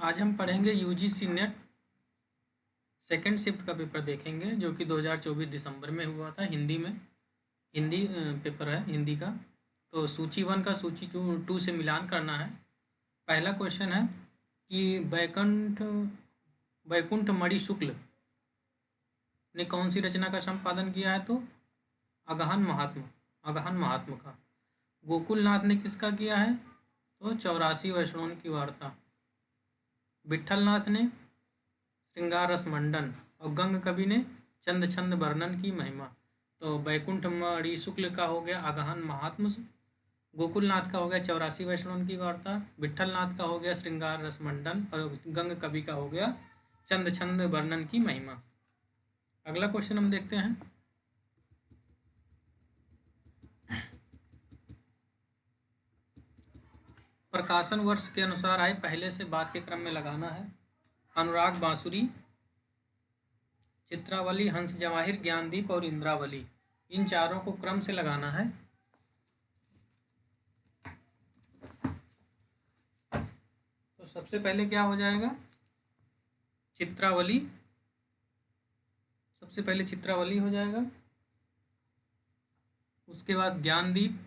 आज हम पढ़ेंगे यूजीसी नेट सेकेंड शिफ्ट का पेपर देखेंगे जो कि 2024 दिसंबर में हुआ था। हिंदी में हिंदी पेपर है हिंदी का। तो सूची 1 का सूची 2 से मिलान करना है। पहला क्वेश्चन है कि वैकुंठ मणि शुक्ल ने कौन सी रचना का संपादन किया है? तो अगहन महात्मा का। गोकुलनाथ ने किसका किया है? तो 84 वैष्णवों की वार्ता। विट्ठलनाथ ने श्रृंगार रस मंडन और गंग कवि ने चंद छंद वर्णन की महिमा। तो वैकुंठ मणि शुक्ल का हो गया अगहन महात्म, गोकुलनाथ का हो गया 84 वैष्णव की वार्ता, विट्ठलनाथ का हो गया श्रृंगार रस मंडन और गंग कवि का हो गया चंद छंद वर्णन की महिमा। अगला क्वेश्चन हम देखते हैं। प्रकाशन वर्ष के अनुसार आए, पहले से बाद के क्रम में लगाना है। अनुराग बांसुरी, चित्रावली, हंस जवाहिर, ज्ञानदीप और इंद्रावली, इन चारों को क्रम से लगाना है। तो सबसे पहले क्या हो जाएगा? चित्रावली, सबसे पहले चित्रावली हो जाएगा, उसके बाद ज्ञानदीप,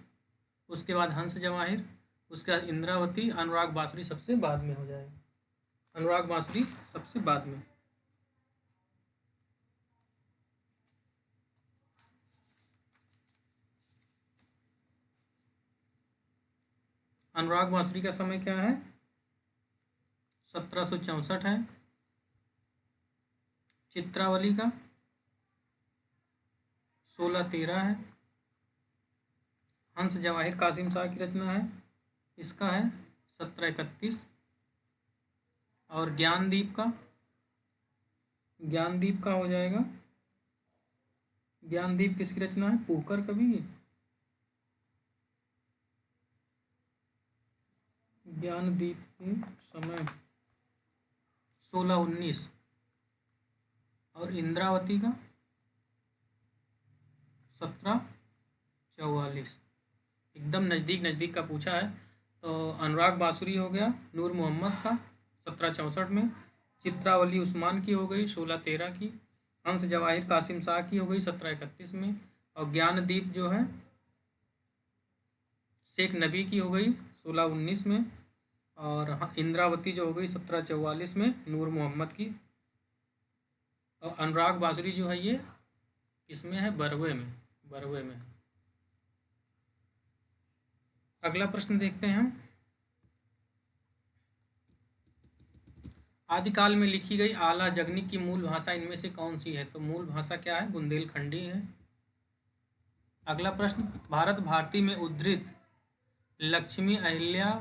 उसके बाद हंस जवाहिर, उसके बाद इंद्रावती, अनुराग बांसुरी सबसे बाद में हो जाएगा। अनुराग बांसुरी सबसे बाद में। अनुराग बांसुरी का समय क्या है? 1764 है। चित्रावली का 1613 है। हंस जवाहिर कासिम शाह की रचना है, इसका है 1731। और ज्ञानदीप का हो जाएगा, ज्ञानदीप किसकी रचना है? पुहकर कवि की। ज्ञानदीप के समय 1619। और इंद्रावती का 1744। एकदम नज़दीक का पूछा है। तो अनुराग बांसुरी हो गया नूर मोहम्मद का 1764 में, चित्रावली उस्मान की हो गई 1613 की, हंस जवाहिर कासिम शाह की हो गई 1731 में, और ज्ञानदीप जो है शेख नबी की हो गई 1619 में, और इंद्रावती जो हो गई 1744 में नूर मोहम्मद की। और अनुराग बांसुरी जो है ये किसमें है? बरवे में। अगला प्रश्न देखते हैं हम। आदिकाल में लिखी गई आला जगनिक की मूल भाषा इनमें से कौन सी है? तो मूल भाषा क्या है? बुंदेलखंडी है। अगला प्रश्न, भारत भारती में उद्धृत लक्ष्मी, अहिल्या,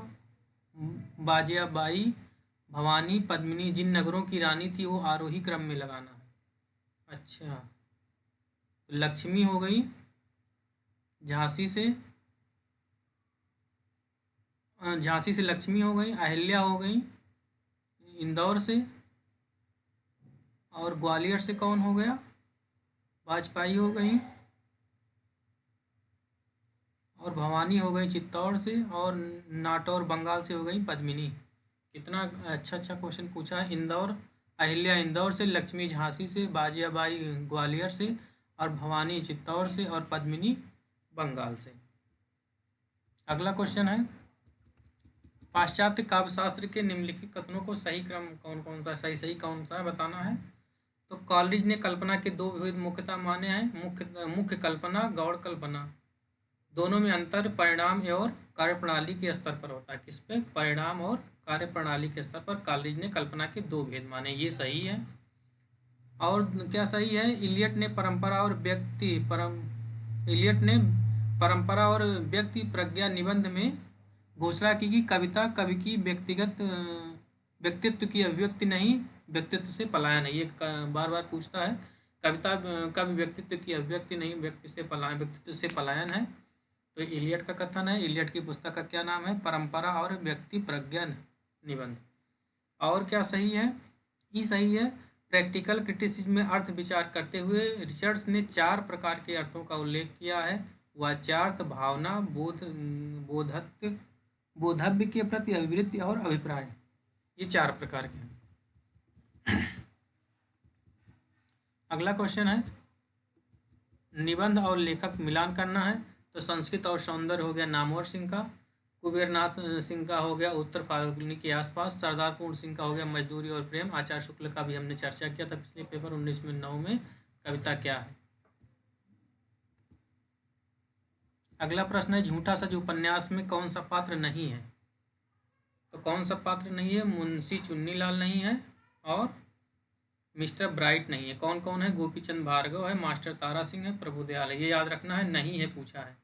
बाजियाबाई, भवानी, पद्मिनी जिन नगरों की रानी थी वो आरोही क्रम में लगाना है। अच्छा, तो लक्ष्मी हो गई झांसी से लक्ष्मी हो गई, अहिल्या हो गई इंदौर से, और ग्वालियर से कौन हो गया? वाजपेयी हो गई, और भवानी हो गई चित्तौड़ से, और नाटौर बंगाल से हो गई पद्मिनी। कितना अच्छा क्वेश्चन पूछा है। इंदौर, अहिल्या इंदौर से, लक्ष्मी झांसी से, बाजियाबाई ग्वालियर से, और भवानी चित्तौड़ से, और पद्मिनी बंगाल से। अगला क्वेश्चन है, पाश्चात्य काव्यशास्त्र के निम्नलिखित कथनों को सही क्रम कौन सा सही कौन सा है बताना है। तो कॉलेज ने कल्पना के दो विविध मुख्यता माने हैं, मुख्य कल्पना, गौड़ कल्पना। दोनों में अंतर परिणाम और कार्यप्रणाली के स्तर पर होता है। किस पे? परिणाम और कार्यप्रणाली के स्तर पर कॉलेज ने कल्पना के दो भेद माने, ये सही है। और क्या सही है? इलियट ने परंपरा और व्यक्ति प्रज्ञा निबंध में घोषणा की कि कविता कवि की व्यक्तित्व की अभिव्यक्ति नहीं, व्यक्तित्व से पलायन है। ये बार बार पूछता है। कविता कवि व्यक्तित्व की अभिव्यक्ति नहीं, व्यक्तित्व से पलायन है। तो इलियट का कथन है। इलियट की पुस्तक का क्या नाम है? परंपरा और व्यक्ति प्रज्ञा निबंध। और क्या सही है? ई सही है। प्रैक्टिकल क्रिटिसिज्म में अर्थ विचार करते हुए रिचर्ड्स ने 4 प्रकार के अर्थों का उल्लेख किया है। वाच्यार्थ, भावना, बोधव्य के प्रति अभिवृत्ति और अभिप्राय। ये 4 प्रकार के हैं। अगला क्वेश्चन है, निबंध और लेखक मिलान करना है। तो संस्कृत और सौंदर्य हो गया नामवर सिंह का, कुबेरनाथ सिंह का हो गया उत्तर फाल्गुनी के आसपास, सरदार पूर्ण सिंह का हो गया मजदूरी और प्रेम, आचार्य शुक्ल का भी हमने चर्चा किया था पिछले पेपर 19/9 में, कविता क्या है। अगला प्रश्न है, झूठा सच उपन्यास में कौन सा पात्र नहीं है। तो कौन सा पात्र नहीं है, मुंशी चुन्नीलाल नहीं है और मिस्टर ब्राइट नहीं है। कौन कौन है, गोपीचंद भार्गव है, मास्टर तारा सिंह है, प्रभुदयाल है। ये याद रखना है, नहीं है पूछा है।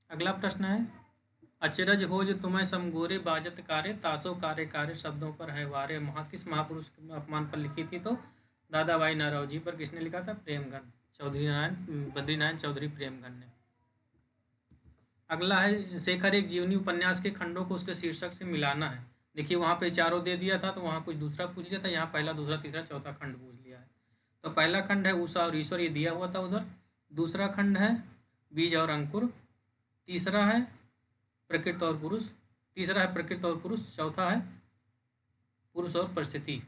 अगला प्रश्न है, अचरज हो जो तुम्हें समगोरे बाजत कारे, तासो कारे कारे शब्दों पर है वारे। किस महापुरुष के अपमान पर लिखी थी। तो दादा भाई नौरोजी पर किसने लिखा था, प्रेमगन चौधरी नारायण, बद्रीनारायण चौधरी प्रेमगन ने। अगला है, शेखर एक जीवनी उपन्यास के खंडों को उसके शीर्षक से मिलाना है। देखिए वहाँ पे चारों दे दिया था, तो वहाँ कुछ दूसरा पूछ लिया था, यहाँ पहला दूसरा तीसरा चौथा खंड पूछ लिया है। तो पहला खंड है उषा और ईश्वर, ये दिया हुआ था उधर। दूसरा खंड है बीज और अंकुर, तीसरा है प्रकृति और पुरुष, तीसरा है प्रकृति और पुरुष, चौथा है पुरुष और परिस्थिति।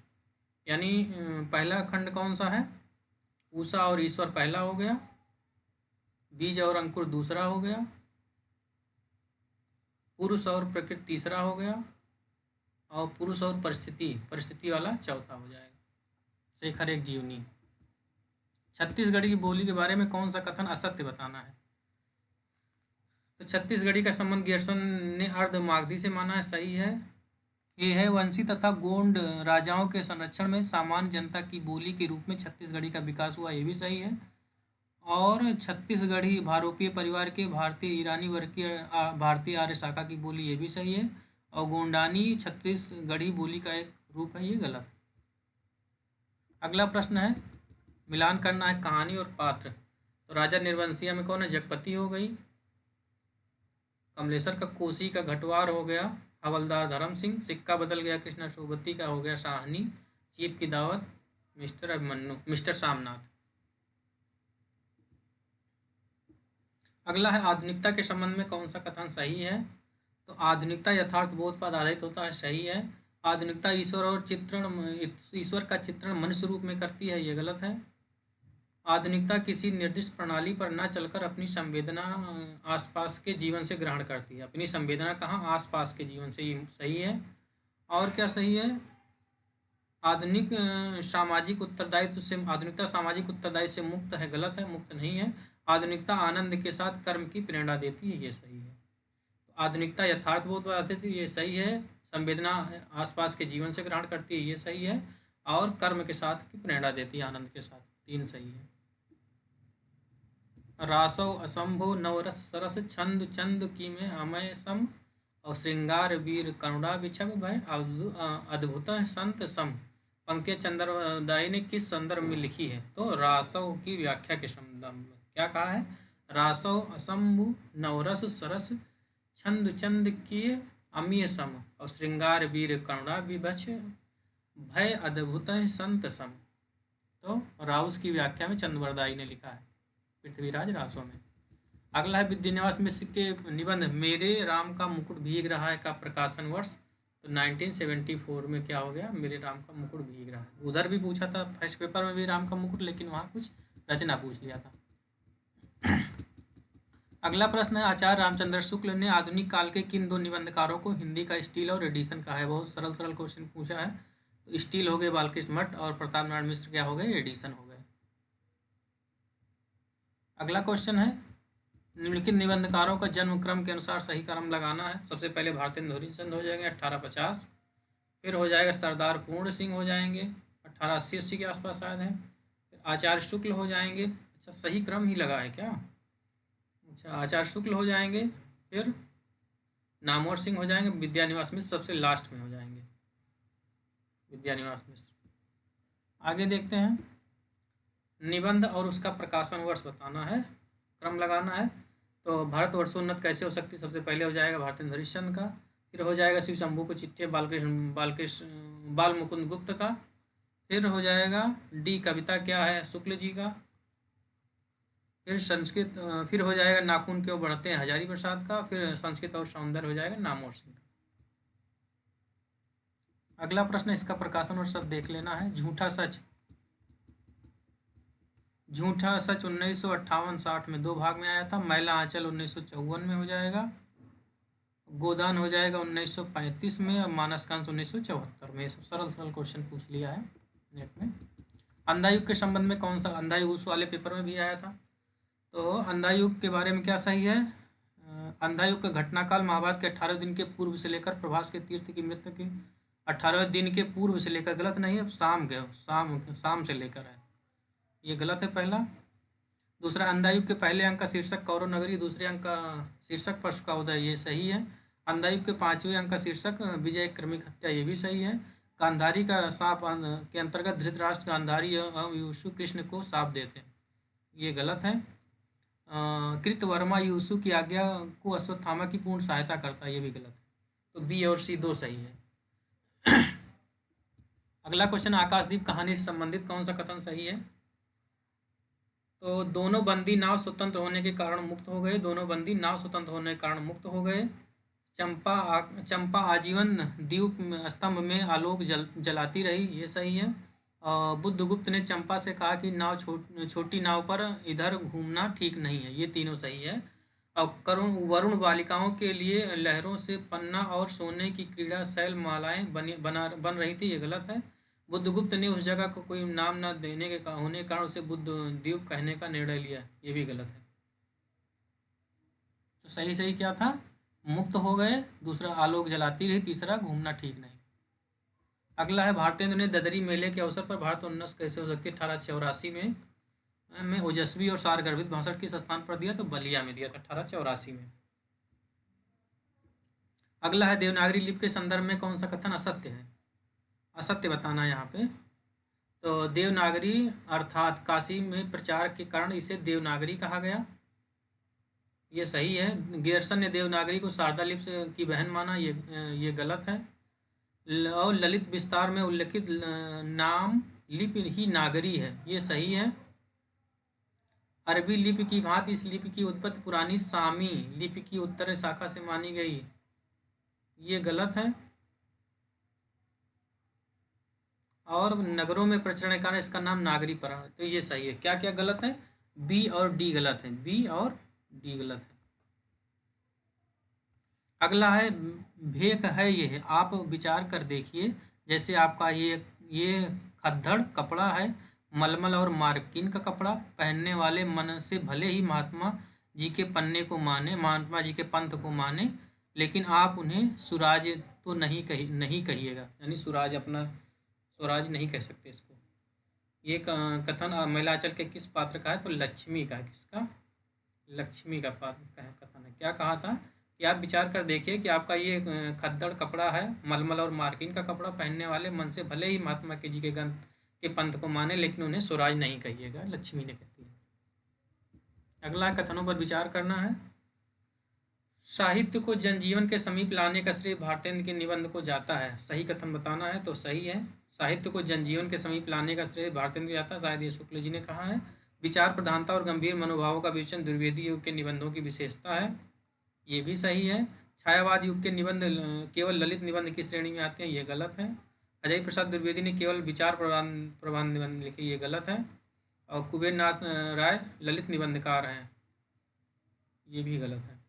यानी पहला खंड कौन सा है, उषा और ईश्वर पहला हो गया, बीज और अंकुर दूसरा हो गया, पुरुष और प्रकृति तीसरा हो गया, और पुरुष और परिस्थिति वाला चौथा हो जाएगा। शेखर एक जीवनी। छत्तीसगढ़ी की बोली के बारे में कौन सा कथन असत्य बताना है। तो छत्तीसगढ़ी का संबंध गियर्सन ने अर्ध मागधी से माना है, सही है। ये है, वंशी तथा गोंड राजाओं के संरक्षण में सामान्य जनता की बोली के रूप में छत्तीसगढ़ी का विकास हुआ, ये भी सही है। और छत्तीसगढ़ी भारोपीय परिवार के भारतीय ईरानी वर्ग की भारतीय आर्य शाखा की बोली, ये भी सही है। और गोंडानी छत्तीसगढ़ी बोली का एक रूप है, ये गलत। अगला प्रश्न है, मिलान करना है कहानी और पात्र। तो राजा निर्वंशिया में कौन है, जगपति हो गई। कमलेश्वर का कोसी का घटवार हो गया हवलदार धर्म सिंह। सिक्का बदल गया कृष्णा सोबती का हो गया साहनी। चीफ की दावत मिस्टर अभिमन्यु, मिस्टर सामनाथ। अगला है, आधुनिकता के संबंध में कौन सा कथन सही है। तो आधुनिकता यथार्थ बोध पर आधारित होता है, सही है। आधुनिकता ईश्वर का चित्रण मनुष्य रूप में करती है, ये गलत है। आधुनिकता किसी निर्दिष्ट प्रणाली पर न चलकर अपनी संवेदना आसपास के जीवन से ग्रहण करती है। अपनी संवेदना कहाँ, आसपास के जीवन से, ही सही है। और क्या सही है, आधुनिक सामाजिक उत्तरदायित्व से, आधुनिकता सामाजिक उत्तरदायित्व से मुक्त है, गलत है, मुक्त नहीं है। आधुनिकता आनंद के साथ कर्म की प्रेरणा देती है, ये सही है। तो आधुनिकता यथार्थ बोध बताती है, ये सही है। संवेदना आसपास के जीवन से ग्रहण करती है, ये सही है। और कर्म के साथ की प्रेरणा देती है, आनंद के साथ, 3 सही है। रासव असंभो नवरस सरस छंद चंद की में अमय सम, और श्रृंगार वीर करुणा बिछब भय अद्भुत संत सम। पंकज चंद्रदाई ने किस संदर्भ में लिखी है। तो रासव की व्याख्या के संदर्भ में क्या कहा है, रासव असंभु नवरस सरस छंद चंद किए अमीय सम, और श्रृंगार वीर करुणा विभच भय अद्भुत संत सम। तो राउस की व्याख्या में चंद्रदाई ने लिखा है, पृथ्वीराज रासो में। अगला है, विद्यानिवास मिश्र के निबंध मेरे राम का मुकुट भीग रहा है का प्रकाशन वर्ष। तो 1974 में क्या हो गया, मेरे राम का मुकुट भीग रहा है। उधर भी पूछा था फर्स्ट पेपर में भी राम का मुकुट, लेकिन वहाँ कुछ रचना पूछ लिया था। अगला प्रश्न है, आचार्य रामचंद्र शुक्ल ने आधुनिक काल के किन 2 निबंधकारों को हिंदी का स्टील और एडिशन कहा है। बहुत सरल सरल क्वेश्चन पूछा है। तो स्टील हो गए बालकृष्ण मठ, और प्रताप नारायण मिश्र क्या हो गए, एडिशन हो गए। अगला क्वेश्चन है, निम्नलिखित निबंधकारों का जन्म क्रम के अनुसार सही क्रम लगाना है। सबसे पहले भारतेंद्र हरिश्चंद हो जाएंगे 1850, फिर हो जाएगा सरदार पूर्ण सिंह हो जाएंगे 1880 के आसपास शायद है, फिर आचार्य शुक्ल हो जाएंगे। अच्छा, सही क्रम ही लगा है क्या। अच्छा, आचार्य शुक्ल हो जाएंगे, फिर नामवर सिंह हो जाएंगे, विद्यानिवास मिश्र सबसे लास्ट में हो जाएंगे, विद्यानिवास मिश्र। आगे देखते हैं, निबंध और उसका प्रकाशन वर्ष बताना है, क्रम लगाना है। तो भारत वर्षोन्नत कैसे हो सकती, सबसे पहले हो जाएगा भारतेंद्र हरिश्चंद्र का, फिर हो जाएगा शिव शंभू को चिट्ठे बाल मुकुंद गुप्त का, फिर हो जाएगा डी कविता क्या है शुक्ल जी का, फिर संस्कृत, फिर हो जाएगा नाखून क्यों बढ़ते हैं हजारी प्रसाद का, फिर संस्कृत और सौंदर्य हो जाएगा नामवर सिंह का। अगला प्रश्न, इसका प्रकाशन और सब देख लेना है। झूठा सच। झूठा सच 1958-60 में 2 भाग में आया था। मैला आंचल 1954 में हो जाएगा। गोदान हो जाएगा 1935 में। और मानसकांत 1974 में। ये सब सरल सरल क्वेश्चन पूछ लिया है नेट में। अंधा युग के संबंध में कौन सा, अंधा युग उस वाले पेपर में भी आया था। तो अंधा युग के बारे में क्या सही है? अंधा युग का घटनाकाल महाभारत के 18 दिन के पूर्व से लेकर प्रभास के तीर्थ की मृत्यु की 18वें दिन के पूर्व से लेकर, गलत नहीं है, शाम से लेकर है, ये गलत है पहला। दूसरा, अंधा युग के पहले अंक का शीर्षक कौरव नगरी, दूसरे अंक का शीर्षक परशु का उदय, ये सही है। अंधा युग के 5वें अंक का शीर्षक विजय क्रमिक हत्या, ये भी सही है। गांधारी का शाप के अंतर्गत धृतराष्ट्र गांधारी एवं युषु कृष्ण को शाप देते हैं, ये गलत है। कृतवर्मा युषु की आज्ञा को अश्वत्थामा की पूर्ण सहायता करता है, ये भी गलत है। तो बी और सी दो सही है। अगला क्वेश्चन, आकाशदीप कहानी से संबंधित कौन सा कथन सही है? तो दोनों बंदी नाव स्वतंत्र होने के कारण मुक्त हो गए। दोनों बंदी नाव स्वतंत्र होने के कारण मुक्त हो गए। चंपा आजीवन द्वीप स्तंभ में आलोक जलाती रही, ये सही है। बुद्धगुप्त ने चंपा से कहा कि छोटी नाव पर इधर घूमना ठीक नहीं है, ये तीनों सही है। और वरुण बालिकाओं के लिए लहरों से पन्ना और सोने की क्रीड़ा शैल मालाएं बन रही थी, ये गलत है। बुद्धगुप्त ने उस जगह को कोई नाम न देने के होने के कारण उसे बुद्ध द्वीप कहने का निर्णय लिया, ये भी गलत है। तो सही सही क्या था? मुक्त हो गए, दूसरा आलोक जलाती रही, तीसरा घूमना ठीक नहीं। अगला है, भारतेंदु ने ददरी मेले के अवसर पर भारत उन्नत कैसे हो सकती है 1884 में ओजस्वी और सारगर्भित भाषण किस स्थान पर दिया? तो बलिया में दिया था 1884 में। अगला है, देवनागरी लिपि के संदर्भ में कौन सा कथन असत्य है? असत्य बताना है यहाँ पे। तो देवनागरी अर्थात काशी में प्रचार के कारण इसे देवनागरी कहा गया, ये सही है। गियर्सन ने देवनागरी को शारदा लिपि की बहन माना, ये गलत है। और ललित विस्तार में उल्लेखित नाम लिपि ही नागरी है, ये सही है। अरबी लिपि की भांति इस लिपि की उत्पत्ति पुरानी सामी लिपि की उत्तर शाखा से मानी गई, ये गलत है। और नगरों में प्रचलन के कारण इसका नाम नागरी पड़ा, तो ये सही है। क्या क्या गलत है? बी और डी गलत है, बी और डी गलत है। अगला है, भेक है ये, आप विचार कर देखिए, जैसे आपका ये खद्दड़ कपड़ा है, मलमल और मार्किन का कपड़ा, पहनने वाले मन से भले ही महात्मा जी के पन्ने को माने, महात्मा जी के पंथ को माने, लेकिन आप उन्हें सुराज तो नहीं कहिएगा, यानी सुराज अपना स्वराज नहीं कह सकते इसको। ये कथन महिलाचल के किस पात्र का है? तो लक्ष्मी का है। किसका? लक्ष्मी का पात्र का कथन है। क्या कहा था कि आप विचार कर देखिए कि आपका ये खद्दड़ कपड़ा है, मलमल और मार्किन का कपड़ा, पहनने वाले मन से भले ही महात्मा के जी के ग्रंथ के पंथ को माने, लेकिन उन्हें स्वराज नहीं कहिएगा, लक्ष्मी ने कहती है। अगला कथनों पर विचार करना है। साहित्य को जनजीवन के समीप लाने का श्रेय भारतेंदु के निबंध को जाता है, सही कथन बताना है। तो सही है, साहित्य को जनजीवन के समीप लाने का श्रेय भारतेंदु को जाता है, शायद ये शुक्ल जी ने कहा है। विचार प्रधानता और गंभीर मनोभावों का विवेचन द्विवेदी युग के निबंधों की विशेषता है, ये भी सही है। छायावाद युग के निबंध केवल ललित निबंध की श्रेणी में आते हैं, ये गलत है। अजय प्रसाद द्विवेदी ने केवल विचार प्रबंध निबंध लिखे, ये गलत है। और कुबेर नाथ राय ललित निबंधकार हैं, ये भी गलत है।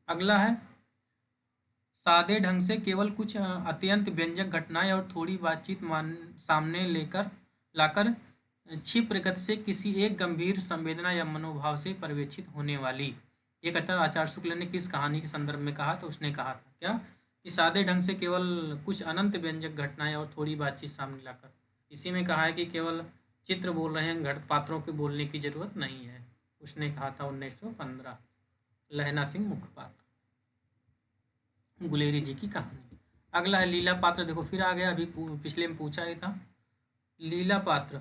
अगला है, सादे ढंग से केवल कुछ अत्यंत व्यंजक घटनाएं और थोड़ी बातचीत सामने लाकर क्षिप्र गति से किसी एक गंभीर संवेदना या मनोभाव से पर्यवेक्षित होने वाली, ये कथन आचार्य शुक्ल ने किस कहानी के संदर्भ में कहा? तो उसने कहा था क्या कि सादे ढंग से केवल कुछ अनंत व्यंजक घटनाएं और थोड़ी बातचीत सामने लाकर। इसी में कहा है कि केवल चित्र बोल रहे हैं, पात्रों के बोलने की जरूरत नहीं है, उसने कहा था 1915। लहना सिंह मुखपात्र, गुलेरी जी की कहानी। अगला है लीला पात्र, देखो फिर आ गया, अभी पिछले में पूछा ही था। लीला पात्र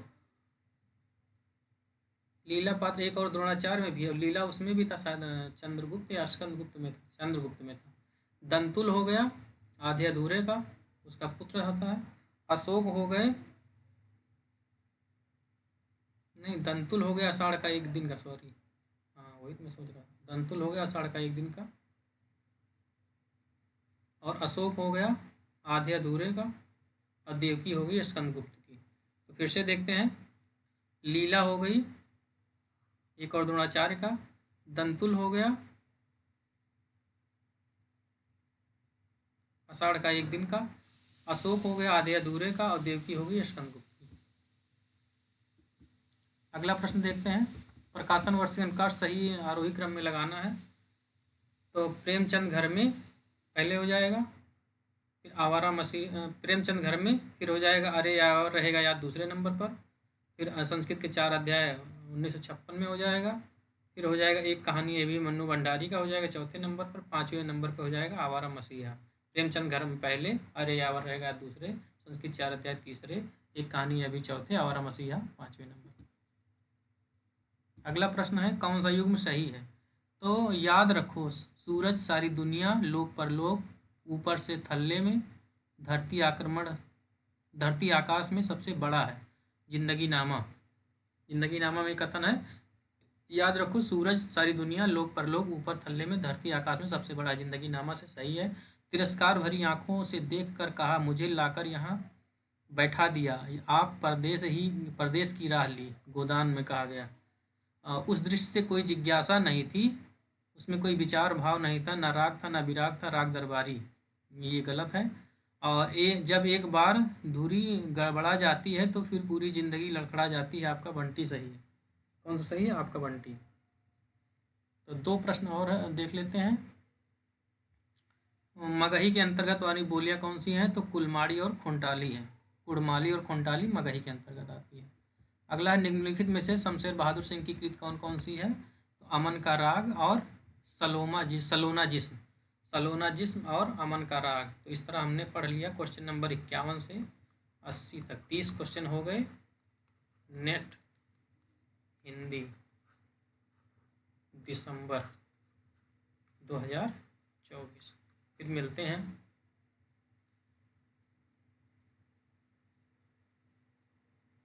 1 और द्रोणाचार्य में भी है, लीला उसमें भी था, शायद चंद्रगुप्त या स्कंदगुप्त में था, चंद्रगुप्त में था। दंतुल हो गया आधे अधूरे का, उसका पुत्र होता है। अशोक हो गए, नहीं दंतुल हो गया आषाढ़ का एक दिन का, सॉरी वही तो मैं सोच रहा था। दंतुल हो गया आषाढ़ का एक दिन का, और अशोक हो गया आधे अधूरे का, और देवकी हो गई स्कंदगुप्त की। तो फिर से देखते हैं, लीला हो गई एक और द्रोणाचार्य का, दंतुल हो गया आषाढ़ का एक दिन का, अशोक हो गया आधे अधूरे का, और देवकी हो गई स्कंदगुप्त की। अगला प्रश्न देखते हैं, प्रकाशन वर्ष के अनुसार सही आरोही क्रम में लगाना है। तो प्रेमचंद घर में पहले हो जाएगा, फिर आवारा मसीह, प्रेमचंद घर में फिर हो जाएगा अरे यार रहेगा याद दूसरे नंबर पर, फिर संस्कृत के 4 अध्याय 1956 में हो जाएगा, फिर हो जाएगा एक कहानी ये भी मन्नू भंडारी का हो जाएगा चौथे नंबर पर, 5वें नंबर पर हो जाएगा आवारा मसीहा। प्रेमचंद घर में पहले, अरे यावर रहेगा याद दूसरे, संस्कृत 4 अध्याय तीसरे, एक कहानी ये भी चौथे, आवारा मसीहा 5वें नंबर। अगला प्रश्न है, कौन सा युग्म सही है? तो याद रखो, सूरज सारी दुनिया, लोक परलोक, ऊपर से थल्ले में, धरती आक्रमण, धरती आकाश में सबसे बड़ा है, जिंदगी नामा। जिंदगी नामा में कथन है, याद रखो सूरज सारी दुनिया, लोक परलोक, ऊपर थल्ले में, धरती आकाश में सबसे बड़ा है, जिंदगी नामा से सही है। तिरस्कार भरी आंखों से देख कर कहा, मुझे लाकर यहाँ बैठा दिया, आप परदेश की राह ली, गोदान में कहा गया। उस दृश्य से कोई जिज्ञासा नहीं थी, उसमें कोई विचार भाव नहीं था, ना राग था ना विराग था, राग दरबारी, ये गलत है। और जब एक बार धुरी गड़बड़ा जाती है तो फिर पूरी ज़िंदगी लड़खड़ा जाती है, आपका बंटी सही है। कौन सा सही है? आपका बंटी। तो 2 प्रश्न और देख लेते हैं। मगही के अंतर्गत वाली बोलियां कौन सी हैं? तो कुलमाड़ी और खोंटाली है। कुड़माली और खोंटाली मगही के अंतर्गत आती है। अगला है, निम्नलिखित में से शमशेर बहादुर सिंह की कृत कौन कौन सी है? तो अमन का राग और सलोना जिस्म और अमन का राग। तो इस तरह हमने पढ़ लिया क्वेश्चन नंबर 51 से 80 तक। 30 क्वेश्चन हो गए नेट हिंदी दिसंबर 2024। फिर मिलते हैं